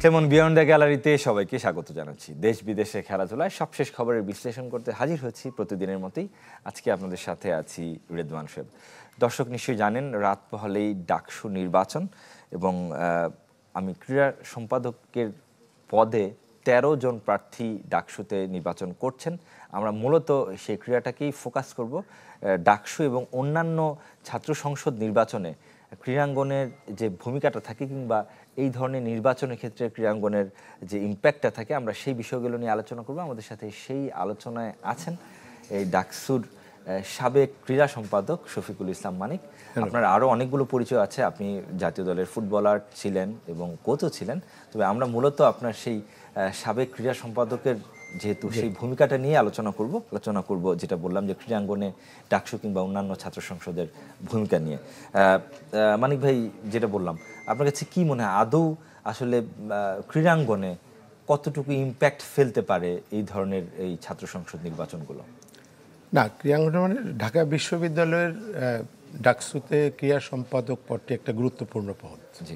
তেমন beyond the গ্যালারিতে সবাইকে স্বাগত জানাচ্ছি। দেশ বিদেশে খেলাধুলায় সবশেষ খবরের বিশ্লেষণ করতে হাজির হয়েছি প্রতিদিনের মতোই। আজকে আপনাদের সাথে আছি রেদওয়ান শোয়েব। দর্শক নিশ্চয়ই জানেন, রাত পোহালেই ডাকসু নির্বাচন এবং আমি ক্রীড়া সম্পাদকের পদে ১৩ জন প্রার্থী ডাকসুতে নির্বাচন করছেন। আমরা মূলত সেই ক্রীড়াটাকেই ফোকাস করব। ডাকসু এবং অন্যান্য ছাত্র সংসদ নির্বাচনে ক্রীড়াঙ্গনের যে ভূমিকাটা থাকে কিংবা এই ধরনের নির্বাচনের ক্ষেত্রে ক্রীড়াঙ্গনের যে ইম্প্যাক্টটা থাকে, আমরা সেই বিষয়গুলো নিয়ে আলোচনা করব। আমাদের সাথে সেই আলোচনায় আছেন এই ডাকসুর সাবেক ক্রীড়া সম্পাদক শফিকুল ইসলাম মানিক। আপনার আরও অনেকগুলো পরিচয় আছে, আপনি জাতীয় দলের ফুটবলার ছিলেন এবং কোচও ছিলেন। তবে আমরা মূলত আপনার সেই সাবেক ক্রীড়া সম্পাদকের যেহেতু সেই ভূমিকাটা নিয়ে আলোচনা করব যেটা বললাম যে ক্রীড়াঙ্গনে ডাকসু কিংবা অন্যান্য ছাত্র সংসদের ভূমিকা নিয়ে। মানিক ভাই, যেটা বললাম, আপনার কাছে কি মনে হয় আদৌ আসলে ক্রীড়াঙ্গনে কতটুকু ইম্প্যাক্ট ফেলতে পারে এই ধরনের এই ছাত্র সংসদ নির্বাচনগুলো? না, ক্রীড়াঙ্গনে মানে ঢাকা বিশ্ববিদ্যালয়ের ডাকসুতে ক্রীড়া সম্পাদক পদটি একটা গুরুত্বপূর্ণ পদ। জি,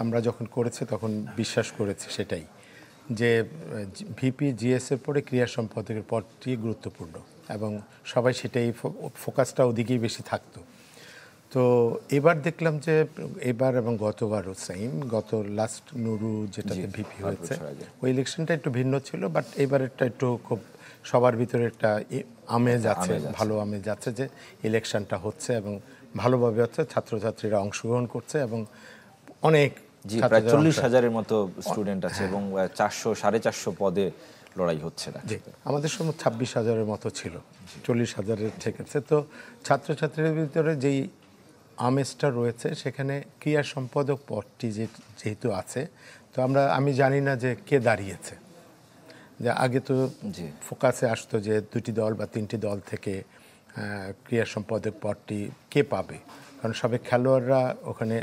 আমরা যখন করেছি তখন বিশ্বাস করেছি সেটাই, যে ভিপি জিএসের পরে ক্রীড়া সম্পাদকের পদটি গুরুত্বপূর্ণ এবং সবাই সেটাই ফোকাসটা ওদিকেই বেশি থাকতো। তো এবার দেখলাম যে এবার এবং গতবারও সেম, গত লাস্ট নুরু যেটাতে ভিপি হয়েছে ওই ইলেকশনটা একটু ভিন্ন ছিল, বাট এবারেরটা একটু খুব সবার ভিতরে একটা আমেজ আছে, ভালো আমেজ আছে যে ইলেকশনটা হচ্ছে এবং ভালোভাবে হচ্ছে, ছাত্রছাত্রীরা অংশগ্রহণ করছে এবং অনেক প্রায় ৪০,০০০-এর মতো স্টুডেন্ট আছে এবং 400-450 পদে লড়াই হচ্ছে। আমাদের সময় 26,০০০-এর মতো ছিল, 40,০০০-এর ঠেকেছে। তো ছাত্রছাত্রীদের ভিতরে যেই আমেজটা রয়েছে, সেখানে ক্রীড়া সম্পাদক পদটি যেহেতু আছে, তো আমি জানি না যে কে দাঁড়িয়েছে। যে আগে তো ফোকাসে আসতো যে 2টি দল বা 3টি দল থেকে ক্রীড়া সম্পাদক পদটি কে পাবে, কারণ সবাই খেলোয়াড়রা ওখানে,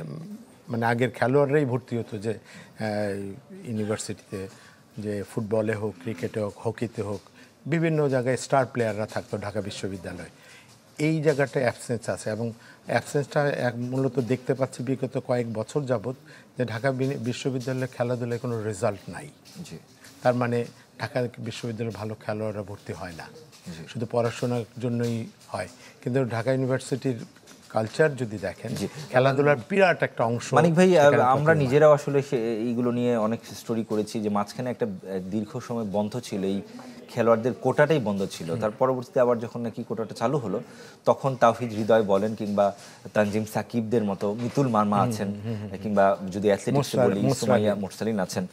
মানে আগের খেলোয়াড়রাই ভর্তি হতো যে ইউনিভার্সিটিতে, যে ফুটবলে হোক, ক্রিকেটে হোক, হকিতে হোক, বিভিন্ন জায়গায় স্টার প্লেয়াররা থাকতো ঢাকা বিশ্ববিদ্যালয়ে। এই জায়গাটায় অ্যাবসেন্স আছে এবং অ্যাবসেন্সটা মূলত দেখতে পাচ্ছি বিগত কয়েক বছর যাবৎ যে ঢাকা বিশ্ববিদ্যালয়ে খেলাধুলায় কোনো রেজাল্ট নাই। তার মানে ঢাকা বিশ্ববিদ্যালয়ে ভালো খেলোয়াড়রা ভর্তি হয় না, শুধু পড়াশোনার জন্যই হয়। কিন্তু ঢাকা ইউনিভার্সিটির কালচার যদি দেখেন, খেলাধুলার বিরাট একটা অংশ। মানিক ভাই, আমরা নিজেরাও আসলে এইগুলো নিয়ে অনেক স্টোরি করেছি যে মাঝখানে একটা দীর্ঘ সময় বন্ধ ছিল, এই খেলোয়াড়দের কোটাটাই বন্ধ ছিল। তার পরবর্তীতে আবার যখন নাকি কোটাটা চালু হলো, তখন তাওহিদ হৃদয় বলেন কিংবা তানজিম সাকিবদের মতো, মিতুল মার্মা আছেন, কিংবা যদি অ্যাথলেটিক্সে বলি সুমাইয়া মুরসালিন আছেন,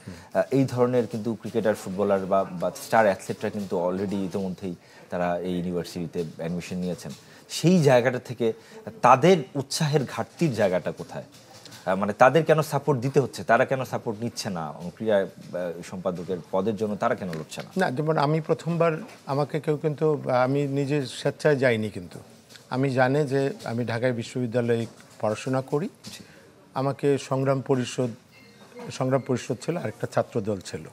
এই ধরনের কিন্তু ক্রিকেটার, ফুটবলার বা স্টার অ্যাথলেটরা কিন্তু অলরেডি ইতিমধ্যেই তারা এই ইউনিভার্সিটিতে অ্যাডমিশন নিয়েছেন। সেই জায়গাটা থেকে তাদের উৎসাহের ঘাটতির জায়গাটা কোথায়? মানে তাদের কেন সাপোর্ট দিতে হচ্ছে, তারা কেন সাপোর্ট নিচ্ছে না ক্রীড়া সম্পাদকের পদের জন্য, তারা কেন লড়ছে না? না, যেমন আমি প্রথমবার আমাকে কেউ, কিন্তু আমি নিজে স্বেচ্ছায় যাইনি, কিন্তু আমি জানি যে আমি ঢাকায় বিশ্ববিদ্যালয়ে পড়াশোনা করি। আমাকে সংগ্রাম পরিষদ ছিল, আরেকটা ছাত্র দল ছিল।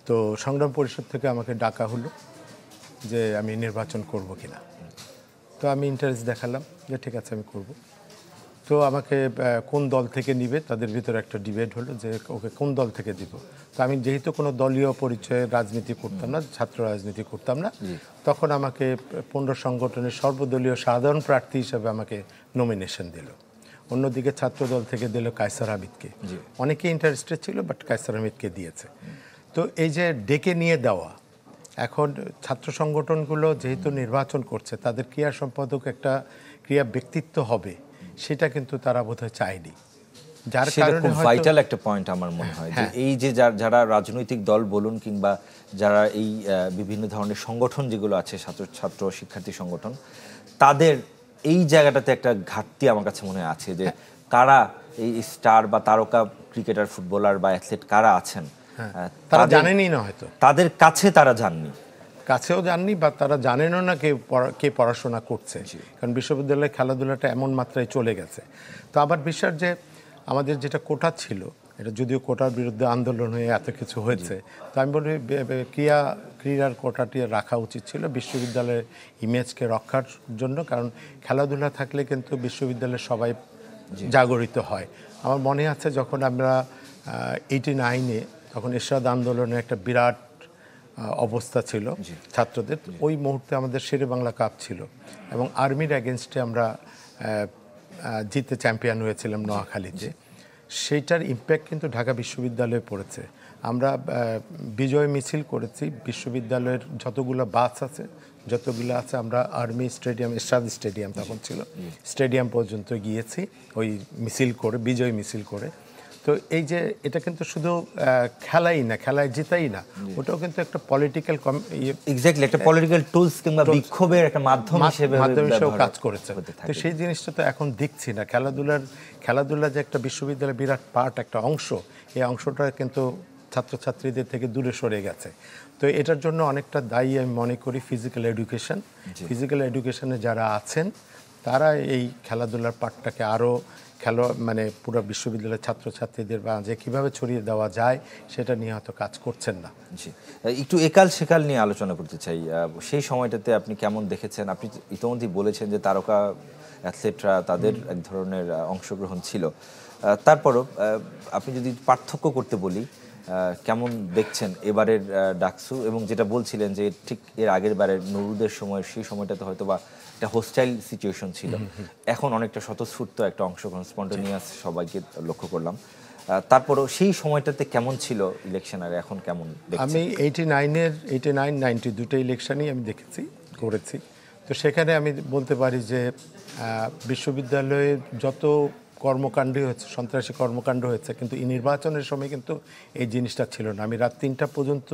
তো সংগ্রাম পরিষদ থেকে আমাকে ডাকা হলো যে আমি নির্বাচন করব কিনা। তো আমি ইন্টারেস্ট দেখালাম যে ঠিক আছে আমি করব। তো আমাকে কোন দল থেকে নিবে, তাদের ভিতরে একটা ডিবেট হলো যে ওকে কোন দল থেকে দিব। তো আমি যেহেতু কোনো দলীয় পরিচয়ে রাজনীতি করতাম না, ছাত্র রাজনীতি করতাম না, তখন আমাকে 15 সংগঠনের সর্বদলীয় সাধারণ প্রার্থী হিসেবে আমাকে নমিনেশন দিল। অন্যদিকে ছাত্র দল থেকে দিল কায়সার হামিদকে। অনেকে ইন্টারেস্টেড ছিল, বাট কায়সার হামিদকে দিয়েছে। তো এই যে ডেকে নিয়ে দেওয়া, এখন ছাত্র সংগঠনগুলো যেহেতু নির্বাচন করছে, তাদের ক্রীড়া সম্পাদক একটা ক্রীড়া ব্যক্তিত্ব হবে, সেটা কিন্তু তারা বোধহয় চায়নি। যার কারণে ভাইটাল একটা পয়েন্ট আমার মনে হয় যে এই যে যারা রাজনৈতিক দল বলুন কিংবা যারা এই বিভিন্ন ধরনের সংগঠন যেগুলো আছে, ছাত্র শিক্ষার্থী সংগঠন, তাদের এই জায়গাটাতে একটা ঘাটতি আমার কাছে মনে আছে যে কারা এই স্টার বা তারকা ক্রিকেটার, ফুটবলার বা অ্যাথলেট কারা আছেন, তারা জানেনই না, হয়তো তাদের কাছে তারা কাছেও জাননি বা তারা জানেনও না কে পড়াশোনা করছে, কারণ বিশ্ববিদ্যালয়ে খেলাধুলাটা এমন মাত্রায় চলে গেছে। তো আবার বিশ্বাস যে আমাদের যেটা কোটা ছিল, এটা যদিও কোটার বিরুদ্ধে আন্দোলন হয়ে এত কিছু হয়েছে, তো আমি বলি ক্রীড়ার কোটাটি রাখা উচিত ছিল বিশ্ববিদ্যালয়ের ইমেজকে রক্ষার জন্য, কারণ খেলাধুলা থাকলে কিন্তু বিশ্ববিদ্যালয়ের সবাই জাগরিত হয়। আমার মনে আছে যখন আমরা 89-এ তখন এরশাদ আন্দোলনের একটা বিরাট অবস্থা ছিল ছাত্রদের। ওই মুহূর্তে আমাদের শেরে বাংলা কাপ ছিল এবং আর্মির অ্যাগেনস্টে আমরা জিতে চ্যাম্পিয়ন হয়েছিলাম নোয়াখালীতে। সেইটার ইম্প্যাক্ট কিন্তু ঢাকা বিশ্ববিদ্যালয়ে পড়েছে। আমরা বিজয় মিছিল করেছি, বিশ্ববিদ্যালয়ের যতগুলো বাস আছে যতগুলো আছে আমরা আর্মি স্টেডিয়াম, এরশাদ স্টেডিয়াম তখন ছিল, স্টেডিয়াম পর্যন্ত গিয়েছি ওই মিছিল করে, বিজয় মিছিল করে। তো এই যে এটা কিন্তু শুধু খেলাই না, খেলায় জিতাই না, ওটাও কিন্তু একটা পলিটিক্যাল এক্স্যাক্টলি একটা পলিটিক্যাল টুলস কিংবা বিক্ষোভের একটা মাধ্যম হিসেবে কাজ করেছে। তো সেই জিনিসটা তো এখন দেখছি না। খেলাধুলা যে একটা বিশ্ববিদ্যালয়ের বিরাট পার্ট, একটা অংশ, এই অংশটা কিন্তু ছাত্রছাত্রীদের থেকে দূরে সরে গেছে। তো এটার জন্য অনেকটা দায়ী আমি মনে করি ফিজিক্যাল এডুকেশন। ফিজিক্যাল এডুকেশনে যারা আছেন তারা এই খেলাধুলার পার্টটাকে আরও মানে পুরো বিশ্ববিদ্যালয়ের ছাত্রছাত্রীদের মাঝে কীভাবে ছড়িয়ে দেওয়া যায় সেটা নিয়ে হয়তো কাজ করছেন না। জি, একটু একাল সেকাল নিয়ে আলোচনা করতে চাই। সেই সময়টাতে আপনি কেমন দেখেছেন? আপনি ইতিমধ্যেই বলেছেন যে তারকা অ্যাথলেটরা তাদের এক ধরনের অংশগ্রহণ ছিল, তারপরও আপনি যদি পার্থক্য করতে বলি, কেমন দেখছেন এবারের ডাকসু? এবং যেটা বলছিলেন যে ঠিক এর আগের বারের নুরুদের সময়, সেই সময়টাতে হয়তো বা একটা হোস্টাইল সিচুয়েশন ছিল, এখন অনেকটা স্বতঃস্ফূর্ত একটা অংশগ্রহণ, স্পন্টেনিয়াস সবাইকে লক্ষ্য করলাম। তারপরও সেই সময়টাতে কেমন ছিল ইলেকশন আর এখন কেমন দেখছেন? আমি 89, 90 দুটো ইলেকশনই আমি দেখেছি, করেছি। তো সেখানে আমি বলতে পারি যে বিশ্ববিদ্যালয়ে যত কর্মকাণ্ডই হয়েছে, সন্ত্রাসী কর্মকাণ্ড হয়েছে, কিন্তু এই নির্বাচনের সময় কিন্তু এই জিনিসটা ছিল না। আমি রাত 3টা পর্যন্ত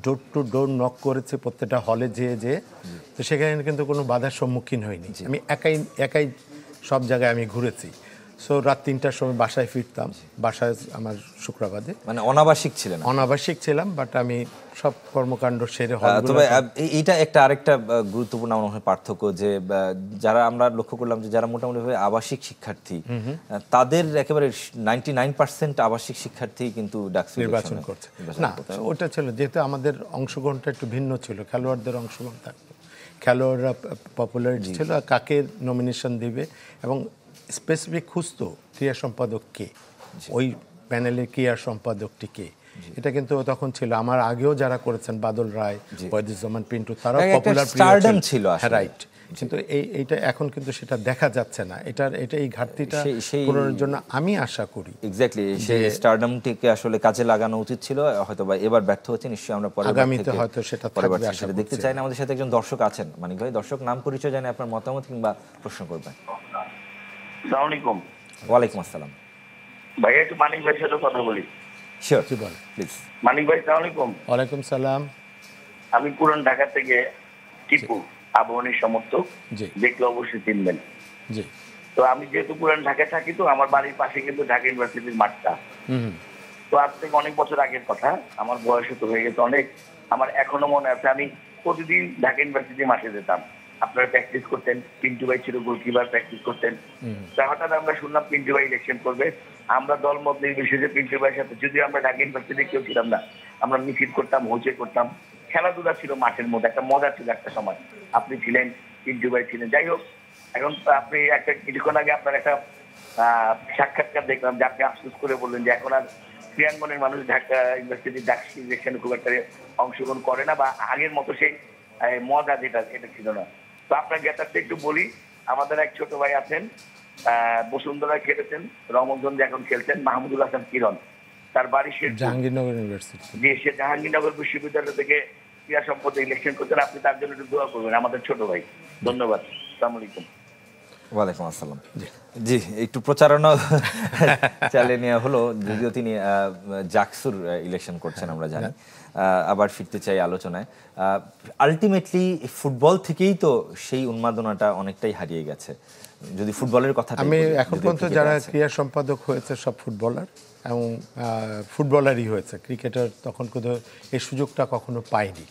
ডোর টু ডোর নক করেছি প্রত্যেকটা হলে যেয়ে। তো সেখানে কিন্তু কোনো বাধার সম্মুখীন হয়নি। আমি একাই সব জায়গায় আমি ঘুরেছি। সো রাত 3টার সময় বাসায় ফিরতাম। বাসায় আমার শুক্রবারে, মানে অনাবাসিক ছিলেন? অনাবাসিক ছিলাম, বাট আমি সব কর্মকাণ্ড সেরে তবে এইটা একটা আরেকটা গুরুত্বপূর্ণ মনে হয় পার্থক্য, যে যারা আমরা লক্ষ্য করলাম যে যারা মোটামুটিভাবে আবাসিক শিক্ষার্থী, তাদের একেবারে 99% আবাসিক শিক্ষার্থী কিন্তু ডাকসু নির্বাচন করছে না। ওটা ছিল যেহেতু আমাদের অংশগ্রহণটা একটু ভিন্ন ছিল, খেলোয়াড়দের অংশগ্রহণ থাকতো, খেলোয়াড়রা পপুলারিটি ছিল, কাকে নমিনেশন দিবে এবং স্পেসিফিক খুঁজতো ক্রীড়া সম্পাদক কে, ওই প্যানেলের ক্রীড়া সম্পাদকটি কে। এটা কিন্তু তখন ছিল। আমার আগেও যারা করেছেন, বাদল রায়, ওয়াহিদুজ্জামান পিন্টু, তারাও পপুলার ছিল, রাইট। কিন্তু এইটা এখন কিন্তু সেটা দেখা যাচ্ছে না। এই ঘাটতিটা পূরণের জন্য আমি আশা করি এক্স্যাক্টলি সেই স্টারডমটিকে আসলে কাজে লাগানো উচিত ছিল। হয়তো বা এবার ব্যর্থ হচ্ছে, নিশ্চয়ই আমরা আগামীতে হয়তো সেটা দেখতে চাই না। আমাদের সাথে একজন দর্শক আছেন, মানিক ভাই। দর্শক, নাম পরিচয় জানিয়ে আপনার মতামত কিংবা প্রশ্ন করবেন। আসসালামু আলাইকুম। ওয়ালাইকুম আসসালাম। ভাই একটু মানিক ভাইয়ের সাথে কথা বলি। Sure, please. মানিক ভাই, আসসালামু আলাইকুম। ওয়ালাইকুম সালাম। আমি পুরান ঢাকা থেকে টিপু, আবাহনীর সমর্থক, দেখলে অবশ্যই চিনবেন। জি। তো আমি যেহেতু পুরান ঢাকায় থাকি, তো আমার বাড়ির পাশে কিন্তু ঢাকা ইউনিভার্সিটির মাঠটা। তো আজ থেকে অনেক বছর আগের কথা, আমার বয়স তো হয়ে গেছে অনেক। আমার এখনো মনে আছে, আমি প্রতিদিন ঢাকা ইউনিভার্সিটির মাঠে যেতাম। আপনারা প্র্যাকটিস করতেন, পিন্টু ভাই ছিল গোলকিপার, প্র্যাকটিস করতেন। হঠাৎ আমরা শুনলাম পিন্টু ভাই ইলেকশন করবে। আমরা দলমত নির্বিশেষে পিন্টু ভাইয়ের সাথে, যদিও আমরা ঢাকা ইউনিভার্সিটি কেউ ছিলাম না, আমরা মিছিল করতাম, হইচই করতাম, খেলাধুলা ছিল মাঠের মধ্যে, একটা মজা ছিল একটা সময়। আপনি ছিলেন, পিন্টু ভাই ছিলেন। যাই হোক, এখন আপনি একটা কিছুক্ষণ আগে আপনার একটা সাক্ষাৎকার দেখলাম যে আপনি আফসোস করে বললেন যে এখন আর ক্রিয়াঙ্গনের মানুষ ঢাকা ইউনিভার্সিটির ডাকসু ইলেকশনে খুব একটা অংশগ্রহণ করে না, বা আগের মতো সেই মজা যেটা, এটা ছিল না। তো আপনার জ্ঞাতার্থে একটু বলি, আমাদের এক ছোট ভাই আছেন, বসুন্ধরা খেলেছেন, রমনগঞ্জে এখন খেলছেন, মাহমুদুল হাসান কিরণ। তার বাড়ি জাহাঙ্গীরনগর ইউনিভার্সিটি। যে সে জাহাঙ্গীরনগর বিশ্ববিদ্যালয় থেকে ক্রীড়া সম্পদে ইলেকশন করছেন। আপনি তার জন্য একটু দোয়া করবেন, আমাদের ছোট ভাই। ধন্যবাদ। আসসালামু আলাইকুম। ওয়ালাইকুম আসসালাম। জি, একটু প্রচারণা চালিয়ে নেওয়া হলো, যদিও তিনি জাকসুর ইলেকশন করছেন আমরা জানি। আবার ফিরতে চাই আলোচনায়। আলটিমেটলি ফুটবল থেকেই তো সেই উন্মাদনাটা অনেকটাই হারিয়ে গেছে, যদি ফুটবলের কথা আমি এখন পর্যন্ত যারা ক্রীড়া সম্পাদক হয়েছে সব ফুটবলার, এবং ফুটবলারই হয়েছে। ক্রিকেটার তখন কোথাও এই সুযোগটা কখনো পায়নি।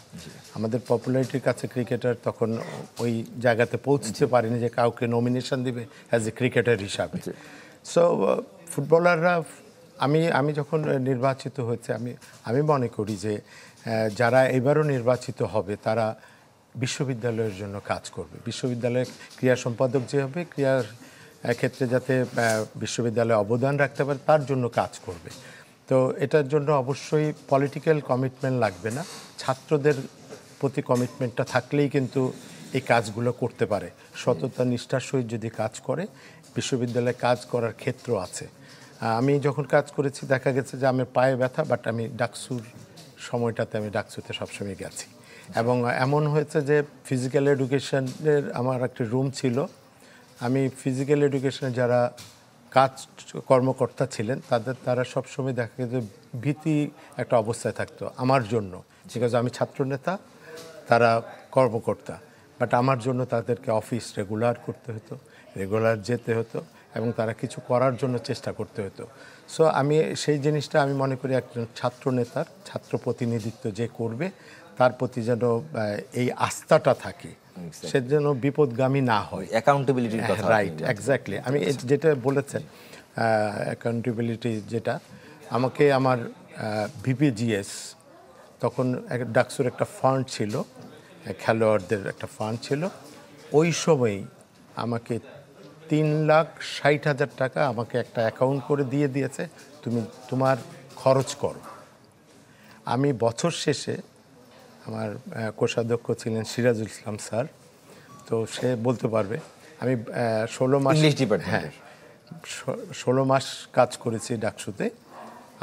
আমাদের পপুলারিটির কাছে ক্রিকেটার তখন ওই জায়গাতে পৌঁছতে পারেনি যে কাউকে নমিনেশন দিবে অ্যাজ এ ক্রিকেটার হিসাবে। সো ফুটবলাররা, আমি যখন নির্বাচিত হয়েছে, আমি মনে করি যে যারা এবারও নির্বাচিত হবে তারা বিশ্ববিদ্যালয়ের জন্য কাজ করবে। বিশ্ববিদ্যালয়ের ক্রীড়া সম্পাদক যে হবে, ক্রীড়ার ক্ষেত্রে যাতে বিশ্ববিদ্যালয়ে অবদান রাখতে পারে তার জন্য কাজ করবে। তো এটার জন্য অবশ্যই পলিটিক্যাল কমিটমেন্ট লাগবে না, ছাত্রদের প্রতি কমিটমেন্টটা থাকলেই কিন্তু এই কাজগুলো করতে পারে। সততা নিষ্ঠার সহিত যদি কাজ করে, বিশ্ববিদ্যালয়ে কাজ করার ক্ষেত্র আছে। আমি যখন কাজ করেছি দেখা গেছে যে আমার পায়ে ব্যথা, বাট আমি ডাকসুর সময়টাতে আমি ডাকসুতে সবসময় গেছি। এবং এমন হয়েছে যে ফিজিক্যাল এডুকেশনের আমার একটা রুম ছিল, আমি ফিজিক্যাল এডুকেশনে যারা কর্মকর্তা ছিলেন তারা সবসময় দেখা গেছে ভীতি একটা অবস্থায় থাকতো আমার জন্য, বিকজ আমি ছাত্রনেতা, তারা কর্মকর্তা, বাট আমার জন্য তাদেরকে অফিস রেগুলার করতে হতো, রেগুলার যেতে হতো এবং তারা কিছু করার জন্য চেষ্টা করতে হতো। সো আমি সেই জিনিসটা আমি মনে করি একজন ছাত্রনেতার ছাত্র প্রতিনিধিত্ব যে করবে তার প্রতি যেন এই আস্থাটা থাকে, সে যেন বিপদগামী না হয়। অ্যাকাউন্টেবিলিটির কথা, রাইট, এক্স্যাক্টলি। আমি যেটা বলেছেন অ্যাকাউন্টেবিলিটি, যেটা আমাকে আমার ভিপিজিএস তখন ডাকসুর একটা ফান্ড ছিল, খেলোয়াড়দের একটা ফান্ড ছিল, ওই সময়ই আমাকে 3,60,000 টাকা আমাকে একটা অ্যাকাউন্ট করে দিয়ে দিয়েছে, তুমি তোমার খরচ করো। আমি বছর শেষে, আমার কোষাধ্যক্ষ ছিলেন সিরাজুল ইসলাম স্যার, তো সে বলতে পারবে, আমি 16 মাস, হ্যাঁ 16 মাস কাজ করেছি ডাকসুতে।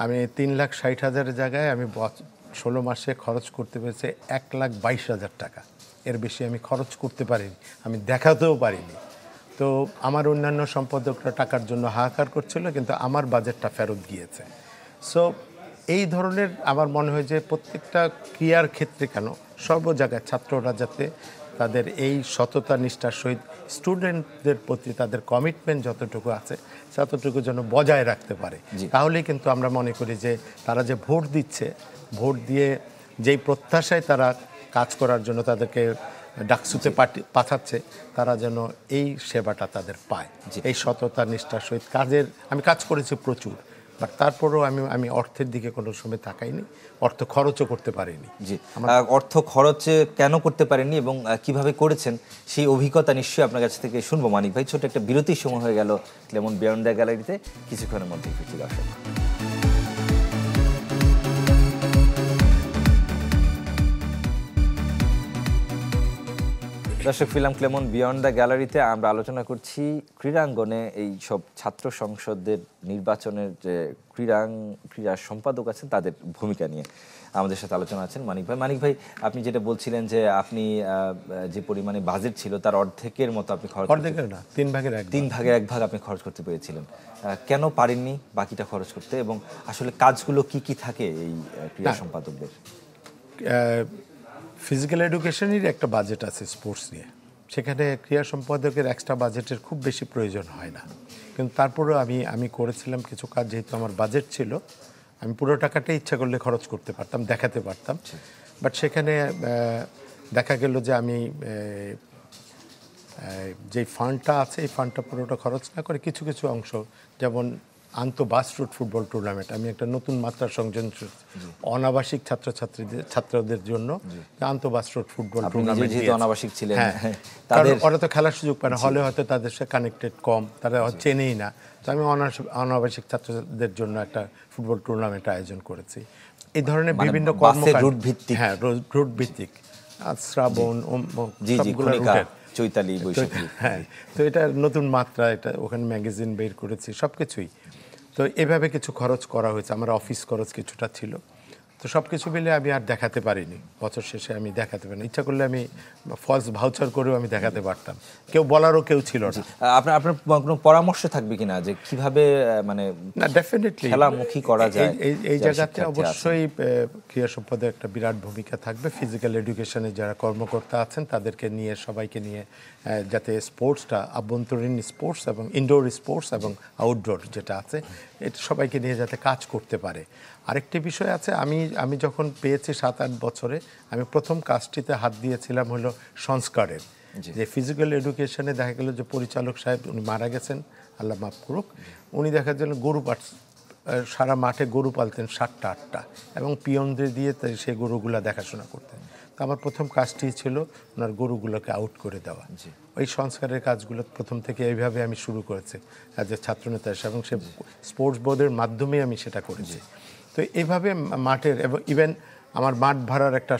আমি 3,60,000 জায়গায় আমি 16 মাসে খরচ করতে পেরেছি 1,22,000 টাকা। এর বেশি আমি খরচ করতে পারিনি, আমি দেখাতেও পারিনি। তো আমার অন্যান্য সম্পাদকরা টাকার জন্য হাহাকার করছিল, কিন্তু আমার বাজেটটা ফেরত গিয়েছে। সো এই ধরনের আমার মনে হয় যে প্রত্যেকটা ক্রিয়ার ক্ষেত্রে কেন সর্ব জায়গায় ছাত্ররা যাতে তাদের এই সততা নিষ্ঠার সহিত স্টুডেন্টদের প্রতি তাদের কমিটমেন্ট যতটুকু আছে ততটুকু যেন বজায় রাখতে পারে, তাহলেই কিন্তু আমরা মনে করি যে তারা যে ভোট দিচ্ছে, ভোট দিয়ে যেই প্রত্যাশায় তারা কাজ করার জন্য তাদেরকে ডাকসুতে পাঠাচ্ছে, তারা যেন এই সেবাটা তাদের পায়। এই সততা নিষ্ঠার সহিত কাজের, আমি কাজ করেছি প্রচুর, বাট তারপরেও আমি অর্থের দিকে কোনো সময় তাকাইনি, অর্থ খরচও করতে পারিনি। জি, অর্থ খরচ কেন করতে পারেননি এবং কিভাবে করেছেন সেই অভিজ্ঞতা নিশ্চয়ই আপনার কাছ থেকে শুনবো মানিক ভাই। ছোট একটা বিরতির সময় হয়ে গেল ক্লেমন বিয়ন্ড দ্য গ্যালারিতে, কিছুক্ষণের মধ্যে ফিরছি দর্শক। দর্শক, ফিল্ম ক্লেমন বিয়ন্ড দ্য গ্যালারিতে আমরা আলোচনা করছি ক্রীড়াঙ্গনে এই সব ছাত্র সংসদের নির্বাচনের যে ক্রীড়া সম্পাদক আছেন তাদের ভূমিকা নিয়ে আমাদের সাথে আলোচনা আছেন মানিক ভাই। মানিক ভাই, আপনি যেটা বলছিলেন যে আপনি যে পরিমাণে বাজেট ছিল তার অর্ধেকের মতো আপনি খরচ, অর্ধেকের না, 3 ভাগের 1 ভাগ আপনি খরচ করতে পেরেছিলেন। কেন পারেননি বাকিটা খরচ করতে, এবং আসলে কাজগুলো কি কি থাকে এই ক্রীড়া সম্পাদকদের? ফিজিক্যাল এডুকেশনেরই একটা বাজেট আছে স্পোর্টস নিয়ে, সেখানে ক্রীড়া সম্পাদকের এক্সট্রা বাজেটের খুব বেশি প্রয়োজন হয় না, কিন্তু তারপরেও আমি করেছিলাম কিছু কাজ, যেহেতু আমার বাজেট ছিল আমি পুরো টাকাটাই ইচ্ছা করলে খরচ করতে পারতাম, দেখাতে পারতাম। বাট সেখানে দেখা গেল যে আমি যে ফান্ডটা আছে এই ফান্ডটা পুরোটা খরচ না করে কিছু কিছু অংশ, যেমন আন্তঃবাস রুট ফুটবল টুর্নামেন্ট, আমি একটা নতুন মাত্রা সংযোজন অনাবাসিক ছাত্রদের জন্য আন্তঃবাস রুট ফুটবল টুর্নামেন্ট, অনাবাসিক ছিলেন, ওরা তো খেলার সুযোগ পায় না, হলে হয়তো তাদের সাথে কানেক্টেড কম, তারা চেনেই না। তো আমি অনাবাসিক ছাত্রদের জন্য একটা ফুটবল টুর্নামেন্ট আয়োজন করেছি। এই ধরনের বিভিন্ন কর্মকাণ্ড, হ্যাঁ রুট ভিত্তিক, শ্রাবণ, সবগুলো রুটের, চৈতালি, হ্যাঁ। তো এটা নতুন মাত্রা, এটা ওখানে ম্যাগাজিন বের করেছি, সব কিছুই। তো এভাবে কিছু খরচ করা হয়েছে, আমার অফিস খরচ কিছুটা ছিল। তো সব কিছু মিলে আমি আর দেখাতে পারিনি, বছর শেষে আমি দেখাতে পারিনি। ইচ্ছা করলে আমি ফলস ভাউচার করেও আমি দেখাতে পারতাম, কেউ বলারও কেউ ছিল না। আপনার কোনো পরামর্শ থাকবে কিনা যে কিভাবে মানে না, ডেফিনেটলি খেলামুখী করা যায়? এই জায়গাতে অবশ্যই ক্রীড়া সম্পাদকের একটা বিরাট ভূমিকা থাকবে। ফিজিক্যাল এডুকেশনে যারা কর্মকর্তা আছেন তাদেরকে নিয়ে, সবাইকে নিয়ে, যাতে স্পোর্টসটা, আভ্যন্তরীণ স্পোর্টস এবং ইনডোর স্পোর্টস এবং আউটডোর যেটা আছে, এটা সবাইকে নিয়ে যাতে কাজ করতে পারে। আরেকটি বিষয় আছে, আমি যখন পেয়েছি 7-8 বছরে, আমি প্রথম কাজটিতে হাত দিয়েছিলাম হলো সংস্কারের। যে ফিজিক্যাল এডুকেশনে দেখা গেল যে পরিচালক সাহেব উনি মারা গেছেন, আল্লাহ মাফ করুক, উনি দেখা গেল সারা মাঠে গরু পালতেন 7টা 8টা, এবং পিয়নদের দিয়ে সেই গরুগুলা দেখাশোনা করতেন। তো আমার প্রথম কাজটি ছিল ওনার গরুগুলোকে আউট করে দেওয়া। ওই সংস্কারের কাজগুলো প্রথম থেকে এইভাবে আমি শুরু করেছি অ্যাজ এ ছাত্রনেতা হিসেবে, এবং সে স্পোর্টস বোর্ডের মাধ্যমে আমি সেটা করেছি। তো এইভাবে মাঠের, এবং ইভেন আমার মাঠ ভাড়ার একটা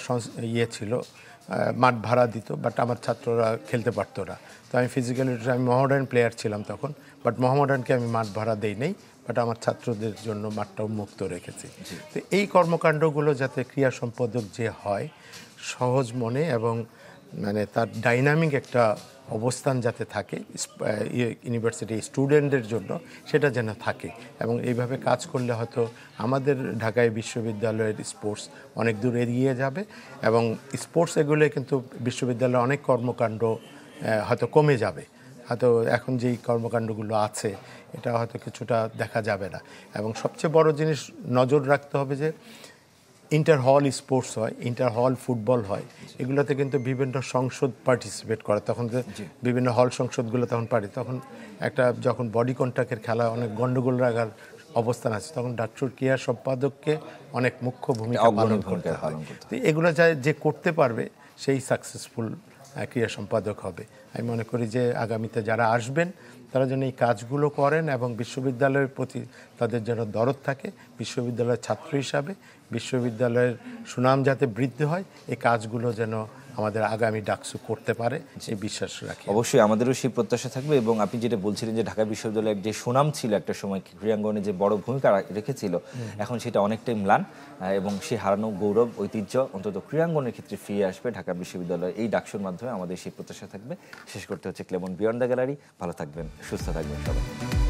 ইয়ে ছিল, মাঠ ভাড়া দিত, বাট আমার ছাত্ররা খেলতে পারতো না। তো আমি ফিজিক্যালি, আমি মোহামেডান প্লেয়ার ছিলাম তখন, বাট মোহামেডানকে আমি মাঠ ভাড়া দেই নেই, বাট আমার ছাত্রদের জন্য মাঠটা উন্মুক্ত রেখেছি। তো এই কর্মকাণ্ডগুলো যাতে ক্রীড়া সম্পাদক যে হয় সহজ মনে এবং মানে তার ডাইনামিক একটা অবস্থান যাতে থাকে ইউনিভার্সিটি স্টুডেন্টদের জন্য, সেটা যেন থাকে। এবং এইভাবে কাজ করলে হয়তো আমাদের ঢাকায় বিশ্ববিদ্যালয়ের স্পোর্টস অনেক দূর এগিয়ে যাবে, এবং স্পোর্টস এগুলো কিন্তু বিশ্ববিদ্যালয়ে অনেক কর্মকাণ্ড হয়তো কমে যাবে। হয়তো এখন যেই কর্মকাণ্ডগুলো আছে এটা হয়তো কিছুটা দেখা যাবে না। এবং সবচেয়ে বড় জিনিস নজর রাখতে হবে যে ইন্টার হল স্পোর্টস হয়, ইন্টার হল ফুটবল হয়, এগুলোতে কিন্তু বিভিন্ন সংসদ পার্টিসিপেট করে। তখন বিভিন্ন হল সংসদগুলো তখন পারে, তখন একটা যখন বডি কন্ট্যাক্টের খেলা অনেক গন্ডগোল রাখার অবস্থান আছে, তখন ডাক্তার ক্রীড়া সম্পাদককে অনেক মুখ্য ভূমিকা পালন করতে হয়। তো এগুলো যে করতে পারবে সেই সাকসেসফুল ক্রীড়া সম্পাদক হবে। আমি মনে করি যে আগামীতে যারা আসবেন তারা যেন এই কাজগুলো করেন এবং বিশ্ববিদ্যালয়ের প্রতি তাদের যেন দরদ থাকে, বিশ্ববিদ্যালয়ের ছাত্র হিসাবে বিশ্ববিদ্যালয়ের সুনাম যাতে বৃদ্ধি হয়, এই কাজগুলো যেন আমাদের আগামী ডাকসু করতে পারে সেই বিশ্বাস রাখি। অবশ্যই আমাদেরও সেই প্রত্যাশা থাকবে। এবং আপনি যেটা বলছিলেন যে ঢাকা বিশ্ববিদ্যালয়ের যে সুনাম ছিল একটা সময়, ক্রীড়াঙ্গনে যে বড় ভূমিকা রেখেছিল, এখন সেটা অনেকটাই ম্লান, এবং সেই হারানো গৌরব ঐতিহ্য অন্তত ক্রীড়াঙ্গনের ক্ষেত্রে ফিরে আসবে ঢাকা বিশ্ববিদ্যালয় এই ডাকসুর মাধ্যমে। আমাদের সেই প্রত্যাশা থাকবে। শেষ করতে হচ্ছে ক্লেমন বিয়ন্ড দ্য গ্যালারি। ভালো থাকবেন, সুস্থ থাকবেন সবাই।